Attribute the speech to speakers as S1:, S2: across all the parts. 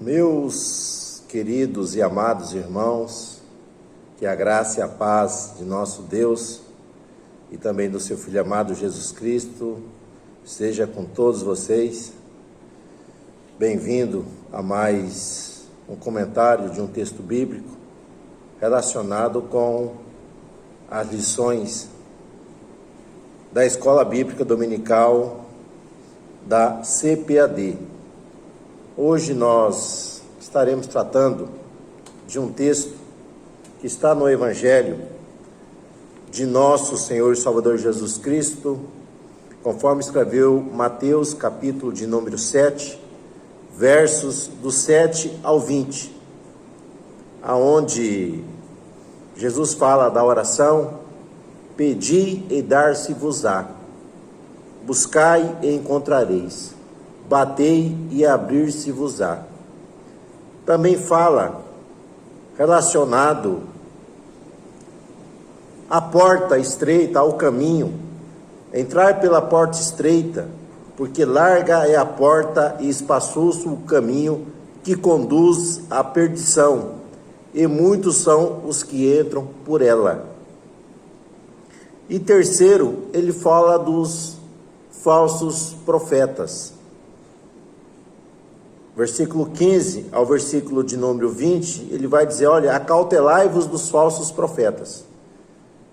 S1: Meus queridos e amados irmãos, que a graça e a paz de nosso Deus e também do seu Filho amado Jesus Cristo esteja com todos vocês. Bem-vindo a mais um comentário de um texto bíblico relacionado com as lições da Escola Bíblica Dominical da CPAD. Hoje nós estaremos tratando de um texto que está no Evangelho de nosso Senhor e Salvador Jesus Cristo, conforme escreveu Mateus, capítulo de número 7, versos do 7 ao 20, aonde Jesus fala da oração: pedi e dar-se-vos-á, buscai e encontrareis, batei e abrir-se-vos-á. Também fala relacionado à porta estreita, ao caminho, entrar pela porta estreita, porque larga é a porta e espaçoso o caminho que conduz à perdição, e muitos são os que entram por ela. E terceiro, ele fala dos falsos profetas. Versículo 15 ao versículo de número 20, ele vai dizer: olha, acautelai-vos dos falsos profetas,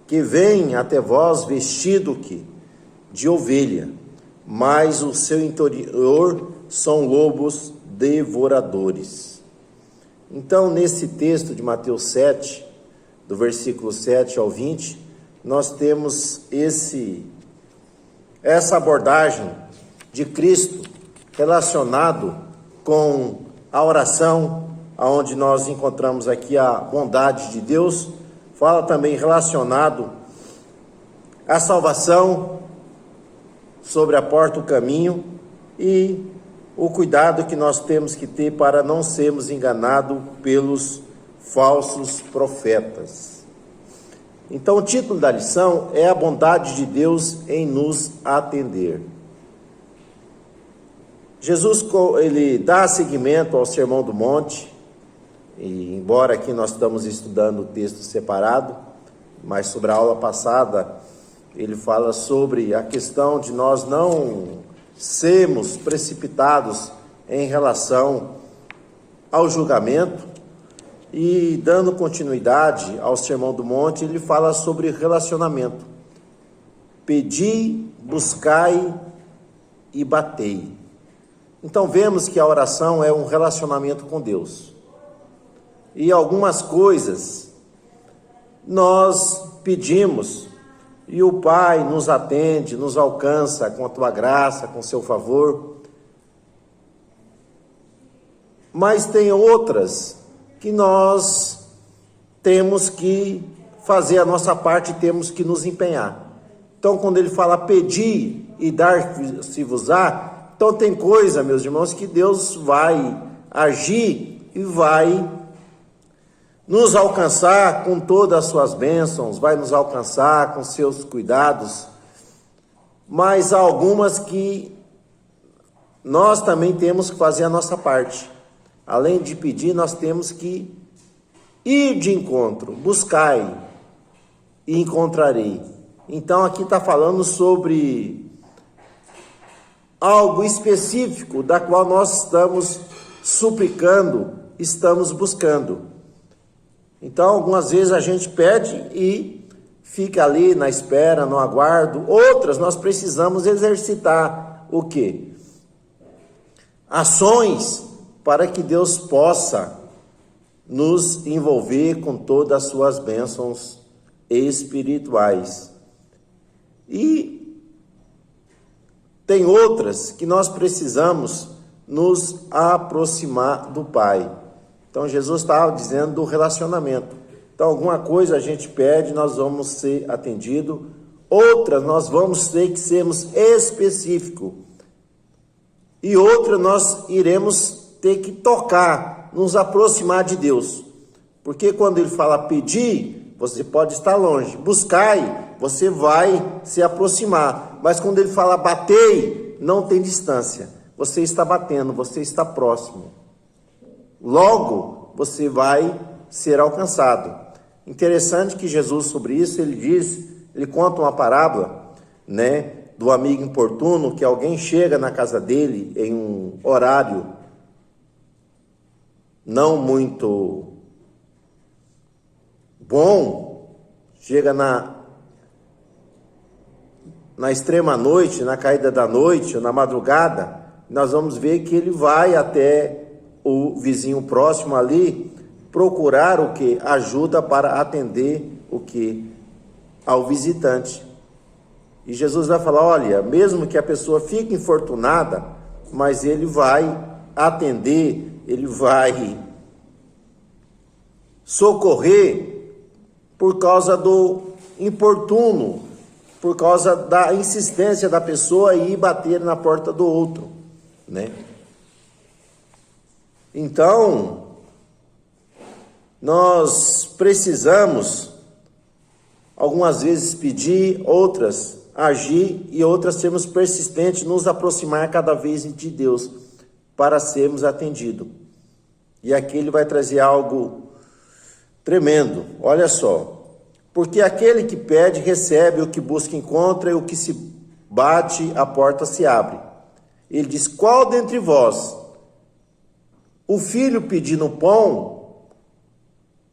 S1: que vêm até vós vestido de ovelha, mas o seu interior são lobos devoradores. Então, nesse texto de Mateus 7, do versículo 7 ao 20, nós temos essa abordagem de Cristo relacionado com a oração, aonde nós encontramos aqui a bondade de Deus. Fala também relacionado à salvação, sobre a porta, o caminho, e o cuidado que nós temos que ter para não sermos enganados pelos falsos profetas. Então, o título da lição é a bondade de Deus em nos atender. Jesus, ele dá seguimento ao Sermão do Monte, e embora aqui nós estamos estudando o texto separado, mas sobre a aula passada, ele fala sobre a questão de nós não sermos precipitados em relação ao julgamento. E dando continuidade ao Sermão do Monte, ele fala sobre relacionamento. Pedi, buscai e batei. Então vemos que a oração é um relacionamento com Deus. E algumas coisas nós pedimos e o Pai nos atende, nos alcança com a tua graça, com o seu favor. Mas tem outras que nós temos que fazer a nossa parte, temos que nos empenhar. Então, quando ele fala pedir e dar-se-vos-á, então tem coisa, meus irmãos, que Deus vai agir e vai nos alcançar com todas as suas bênçãos, vai nos alcançar com seus cuidados, mas há algumas que nós também temos que fazer a nossa parte. Além de pedir, nós temos que ir de encontro, buscai e encontrarei. Então aqui está falando sobre algo específico da qual nós estamos suplicando, estamos buscando. Então algumas vezes a gente pede e fica ali na espera, no aguardo. Outras nós precisamos exercitar o quê? Ações para que Deus possa nos envolver com todas as suas bênçãos espirituais. E tem outras que nós precisamos nos aproximar do Pai. Então Jesus estava dizendo do relacionamento. Então alguma coisa a gente pede, nós vamos ser atendidos. Outras nós vamos ter que sermos específicos. E outra nós iremos ter que tocar, nos aproximar de Deus. Porque quando ele fala pedir, você pode estar longe. Buscai, você vai se aproximar. Mas quando ele fala batei, não tem distância. Você está batendo, você está próximo. logo você vai ser alcançado. Interessante que Jesus, sobre isso, ele conta uma parábola, né, do amigo importuno, que alguém chega na casa dele em um horário não muito bom, chega na extrema noite, na caída da noite ou na madrugada, nós vamos ver que ele vai até o vizinho próximo ali procurar o que? Ajuda para atender o que? Ao visitante. E Jesus vai falar, olha, mesmo que a pessoa fique infortunada, mas ele vai atender, ele vai socorrer por causa do importuno, por causa da insistência da pessoa em ir bater na porta do outro, né? Então, nós precisamos, algumas vezes pedir, outras agir e outras sermos persistentes, nos aproximar cada vez de Deus para sermos atendidos. E aqui ele vai trazer algo tremendo, olha só. Porque aquele que pede, recebe, o que busca, encontra, e o que se bate, a porta se abre. Ele diz, qual dentre vós, o filho pedindo pão,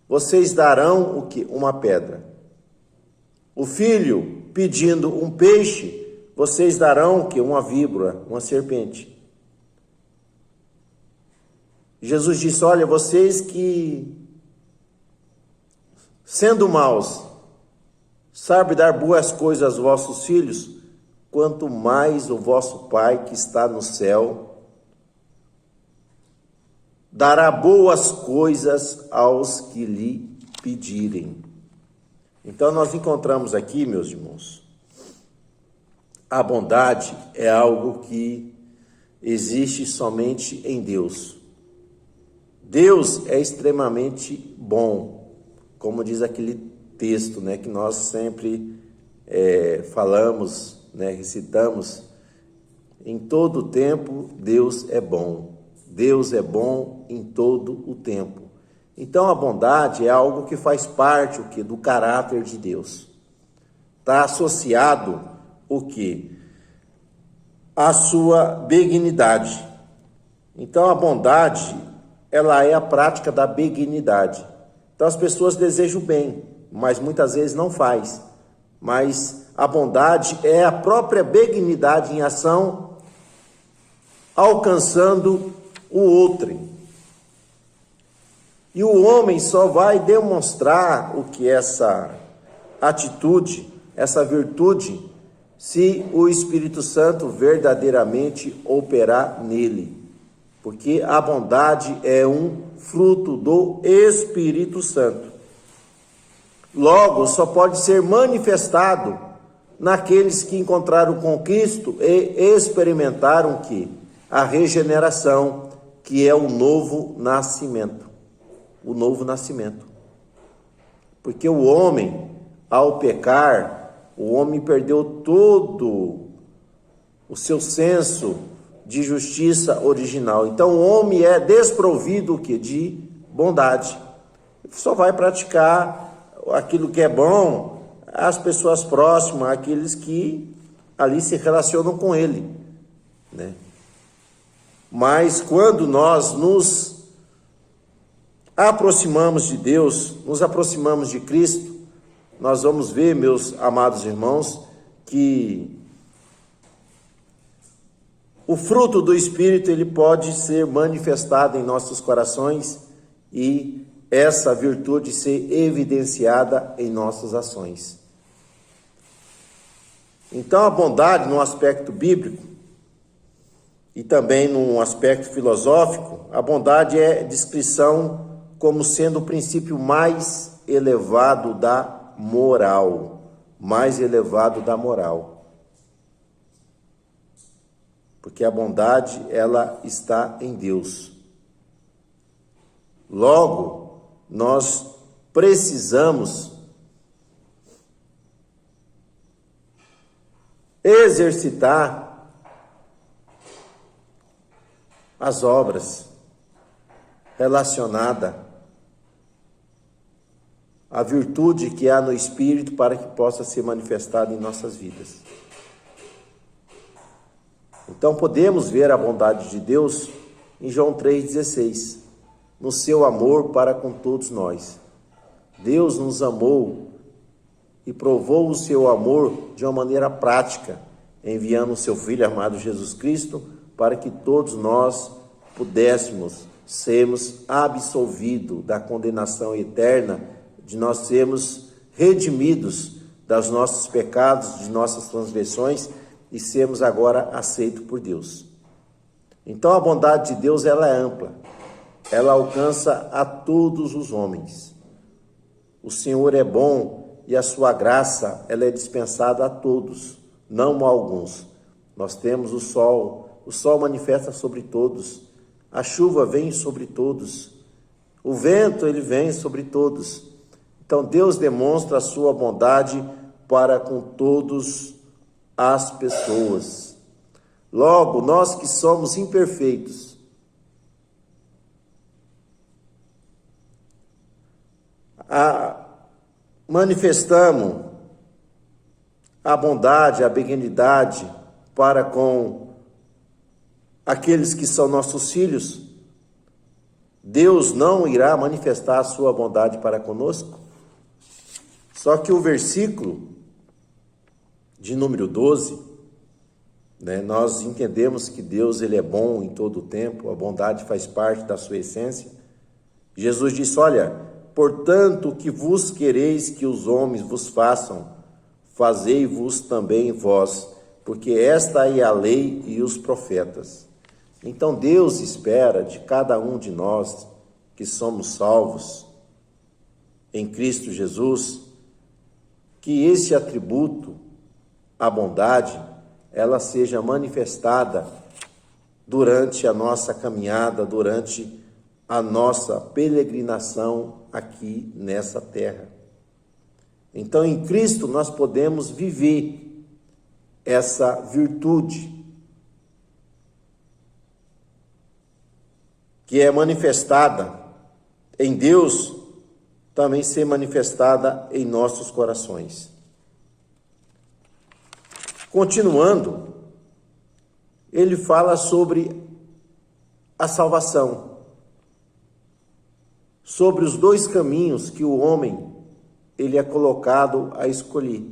S1: vocês darão o que? Uma pedra. O filho pedindo um peixe, vocês darão o que? Uma víbora, uma serpente. Jesus disse, olha, vocês que, sendo maus, sabem dar boas coisas aos vossos filhos, quanto mais o vosso Pai que está no céu dará boas coisas aos que lhe pedirem. Então nós encontramos aqui, meus irmãos, a bondade é algo que existe somente em Deus. Deus é extremamente bom, como diz aquele texto, né, que nós sempre falamos, né, recitamos, em todo o tempo Deus é bom. Deus é bom em todo o tempo. Então a bondade é algo que faz parte o que? Do caráter de Deus. Está associado o que? A sua benignidade. Então a bondade, ela é a prática da benignidade. Então as pessoas desejam o bem, mas muitas vezes não faz. Mas a bondade é a própria benignidade em ação, alcançando o outrem. E o homem só vai demonstrar o que essa atitude, essa virtude, se o Espírito Santo verdadeiramente operar nele. Porque a bondade é um fruto do Espírito Santo. Logo, só pode ser manifestado naqueles que encontraram com Cristo e experimentaram que a regeneração, que é o novo nascimento. O novo nascimento. Porque o homem, ao pecar, o homem perdeu todo o seu senso de justiça original. Então o homem é desprovido de bondade. Só vai praticar aquilo que é bom às pessoas próximas, aqueles que ali se relacionam com ele, né? Mas quando nós nos aproximamos de Deus, nos aproximamos de Cristo, nós vamos ver, meus amados irmãos, que o fruto do Espírito ele pode ser manifestado em nossos corações e essa virtude ser evidenciada em nossas ações. Então a bondade no aspecto bíblico e também num aspecto filosófico, a bondade é descrição como sendo o princípio mais elevado da moral, mais elevado da moral. Porque a bondade, ela está em Deus. Logo, nós precisamos exercitar as obras. relacionada à virtude que há no Espírito para que possa ser manifestada em nossas vidas. Então podemos ver a bondade de Deus em João 3,16, no seu amor para com todos nós. Deus nos amou e provou o seu amor de uma maneira prática, enviando o seu Filho amado Jesus Cristo para que todos nós pudéssemos sermos absolvidos da condenação eterna, de nós sermos redimidos dos nossos pecados, de nossas transgressões e sermos agora aceitos por Deus. Então a bondade de Deus ela é ampla, ela alcança a todos os homens. O Senhor é bom e a sua graça ela é dispensada a todos, não a alguns. Nós temos o sol manifesta sobre todos, a chuva vem sobre todos, o vento ele vem sobre todos. Então Deus demonstra a sua bondade para com todas as pessoas. Logo, nós que somos imperfeitos, manifestamos a bondade, a benignidade para com aqueles que são nossos filhos, Deus não irá manifestar a sua bondade para conosco? Só que o versículo de número 12, nós entendemos que Deus ele é bom em todo o tempo, a bondade faz parte da sua essência. Jesus disse, olha, portanto, o que vos quereis que os homens vos façam, fazei-vos também vós, porque esta é a lei e os profetas. Então Deus espera de cada um de nós que somos salvos em Cristo Jesus, que esse atributo, a bondade, ela seja manifestada durante a nossa caminhada, durante a nossa peregrinação aqui nessa terra. Então, em Cristo, nós podemos viver essa virtude que é manifestada em Deus, também ser manifestada em nossos corações. Continuando, ele fala sobre a salvação, sobre os dois caminhos que o homem ele é colocado a escolher.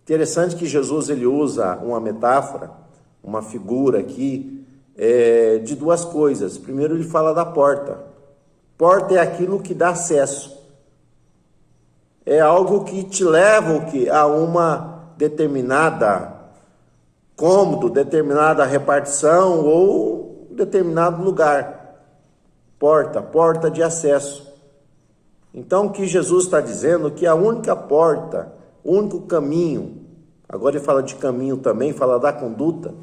S1: Interessante que Jesus ele usa uma metáfora, uma figura aqui, de duas coisas. Primeiro ele fala da porta. Porta é aquilo que dá acesso. É algo que te leva a uma determinada cômodo, determinada repartição ou determinado lugar. Porta de acesso. Então, o que Jesus está dizendo é que a única porta, o único caminho, agora ele fala de caminho também, fala da conduta,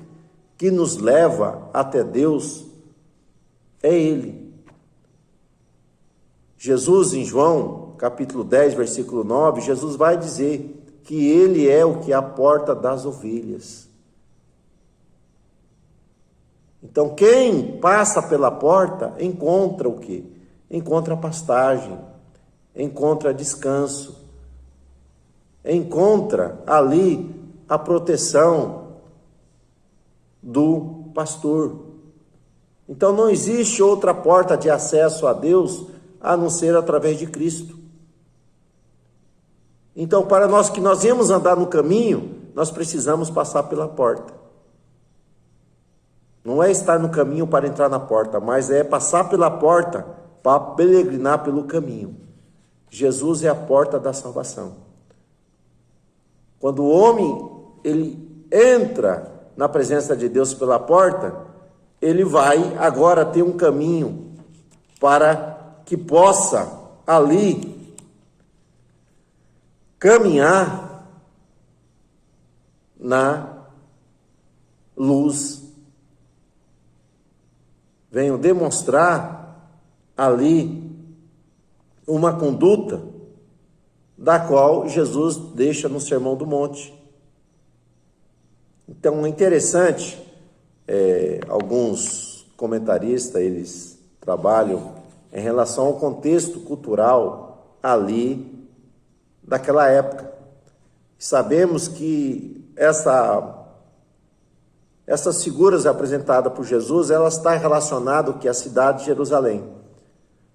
S1: que nos leva até Deus, é Ele. Jesus, em João, capítulo 10, versículo 9, Jesus vai dizer que Ele é o que é a porta das ovelhas. Então, quem passa pela porta, encontra o quê? Encontra pastagem, encontra descanso, encontra ali a proteção do pastor. Então não existe outra porta de acesso a Deus a não ser através de Cristo. Então, para nós que nós íamos andar no caminho, nós precisamos passar pela porta. Não é estar no caminho para entrar na porta, mas é passar pela porta para peregrinar pelo caminho. Jesus é a porta da salvação. Quando o homem ele entra na presença de Deus pela porta, ele vai agora ter um caminho para que possa ali caminhar na luz. Venho demonstrar ali uma conduta da qual Jesus deixa no Sermão do Monte. Então é interessante, alguns comentaristas, eles trabalho em relação ao contexto cultural ali daquela época. Sabemos que essas figuras apresentadas por Jesus, elas estão relacionadas com a cidade de Jerusalém.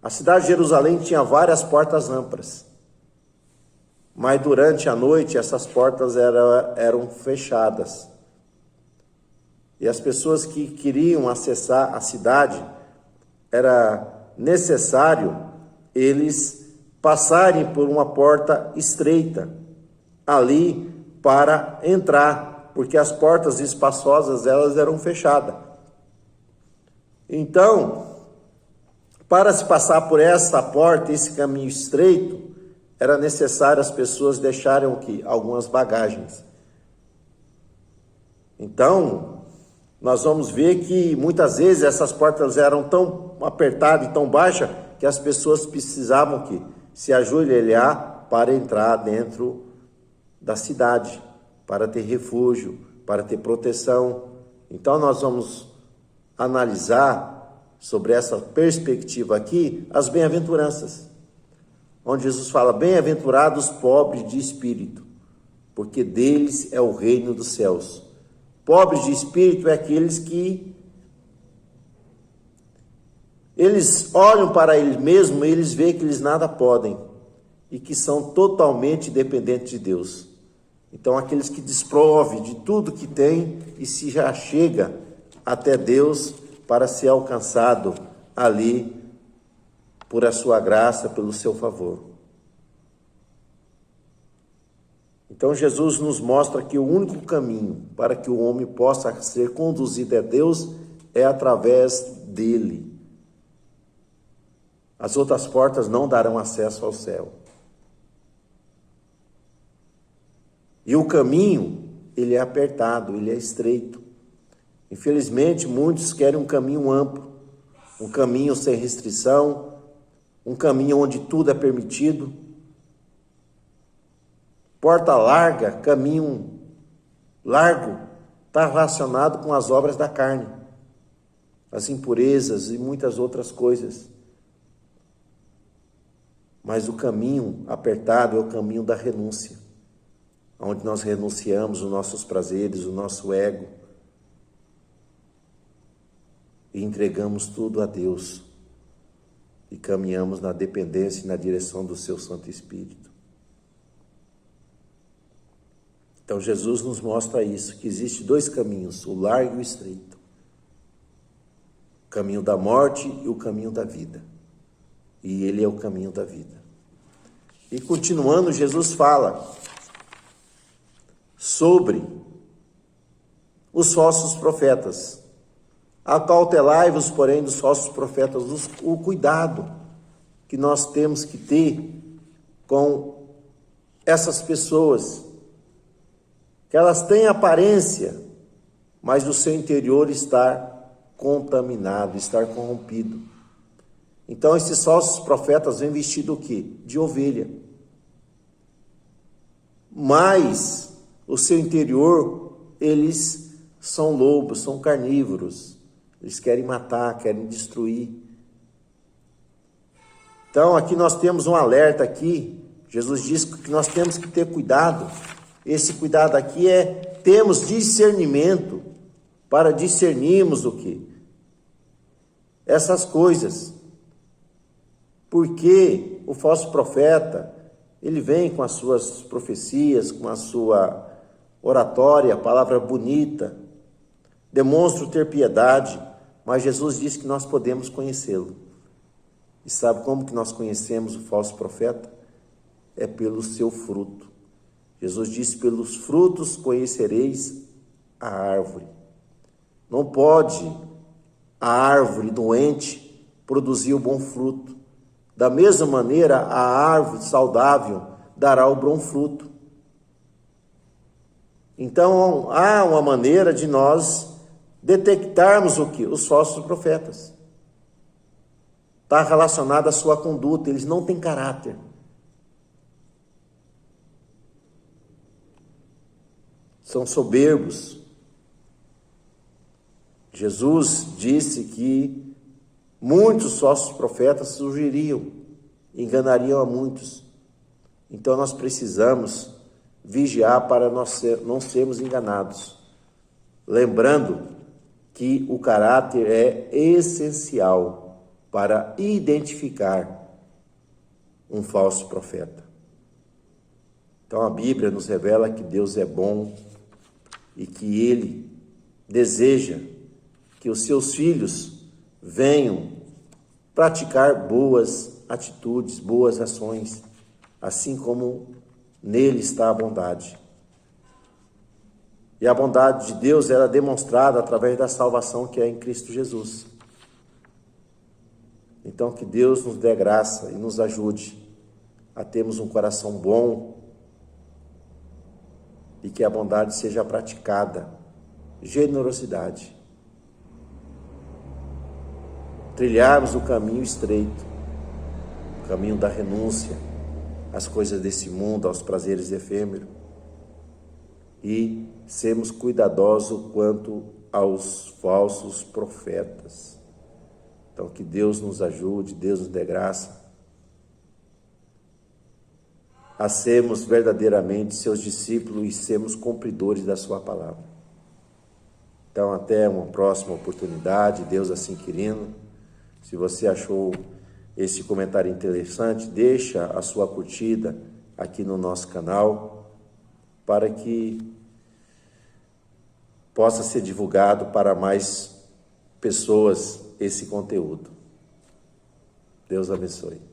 S1: A cidade de Jerusalém tinha várias portas âmparas, mas durante a noite essas portas eram fechadas. E as pessoas que queriam acessar a cidade, era necessário eles passarem por uma porta estreita ali para entrar, porque as portas espaçosas elas eram fechadas. Então, para se passar por essa porta, esse caminho estreito, era necessário as pessoas deixarem o quê? Algumas bagagens. Então, nós vamos ver que muitas vezes essas portas eram tão apertadas e tão baixas que as pessoas precisavam que se ajoelhar para entrar dentro da cidade, para ter refúgio, para ter proteção. Então nós vamos analisar sobre essa perspectiva aqui as bem-aventuranças, onde Jesus fala: bem-aventurados os pobres de espírito, porque deles é o reino dos céus. Pobres de espírito é aqueles que eles olham para eles mesmos e eles veem que eles nada podem e que são totalmente dependentes de Deus. Então, aqueles que desprovem de tudo que tem e se já chega até Deus para ser alcançado ali por a sua graça, pelo seu favor. Então, Jesus nos mostra que o único caminho para que o homem possa ser conduzido a Deus é através dele. As outras portas não darão acesso ao céu. E o caminho, ele é apertado, ele é estreito. Infelizmente, muitos querem um caminho amplo, um caminho sem restrição, um caminho onde tudo é permitido. Porta larga, caminho largo, está relacionado com as obras da carne, as impurezas e muitas outras coisas. Mas o caminho apertado é o caminho da renúncia, onde nós renunciamos os nossos prazeres, o nosso ego, e entregamos tudo a Deus, e caminhamos na dependência e na direção do seu Santo Espírito. Então Jesus nos mostra isso, que existe dois caminhos, o largo e o estreito. O caminho da morte e o caminho da vida. E ele é o caminho da vida. E continuando, Jesus fala sobre os falsos profetas. Acautelai-vos, porém, dos falsos profetas, o cuidado que nós temos que ter com essas pessoas, que elas têm aparência, mas o seu interior está contaminado, está corrompido. Então esses falsos profetas vêm vestidos o quê? De ovelha. Mas o seu interior, eles são lobos, são carnívoros. Eles querem matar, querem destruir. Então aqui nós temos um alerta aqui. Jesus diz que nós temos que ter cuidado. Esse cuidado aqui é, temos discernimento para discernirmos o quê? Essas coisas. Porque o falso profeta, ele vem com as suas profecias, com a sua oratória, palavra bonita, demonstra ter piedade, mas Jesus disse que nós podemos conhecê-lo. E sabe como que nós conhecemos o falso profeta? É pelo seu fruto. Jesus disse: pelos frutos conhecereis a árvore. Não pode a árvore doente produzir o bom fruto. Da mesma maneira, a árvore saudável dará o bom fruto. Então, há uma maneira de nós detectarmos o quê? Os falsos profetas. Está relacionado à sua conduta, eles não têm caráter. São soberbos. Jesus disse que muitos falsos profetas surgiriam, enganariam a muitos. Então nós precisamos vigiar para não sermos enganados. Lembrando que o caráter é essencial para identificar um falso profeta. Então a Bíblia nos revela que Deus é bom e que Ele deseja que os seus filhos venham praticar boas atitudes, boas ações, assim como nele está a bondade. E a bondade de Deus era demonstrada através da salvação que é em Cristo Jesus. Então que Deus nos dê graça e nos ajude a termos um coração bom e que a bondade seja praticada, generosidade. Trilharmos o caminho estreito, o caminho da renúncia às coisas desse mundo, aos prazeres efêmeros, e sermos cuidadosos quanto aos falsos profetas. Então que Deus nos ajude, Deus nos dê graça a sermos verdadeiramente seus discípulos e sermos cumpridores da sua palavra. Então até uma próxima oportunidade, Deus assim querendo. Se você achou esse comentário interessante, deixa a sua curtida aqui no nosso canal para que possa ser divulgado para mais pessoas esse conteúdo. Deus abençoe.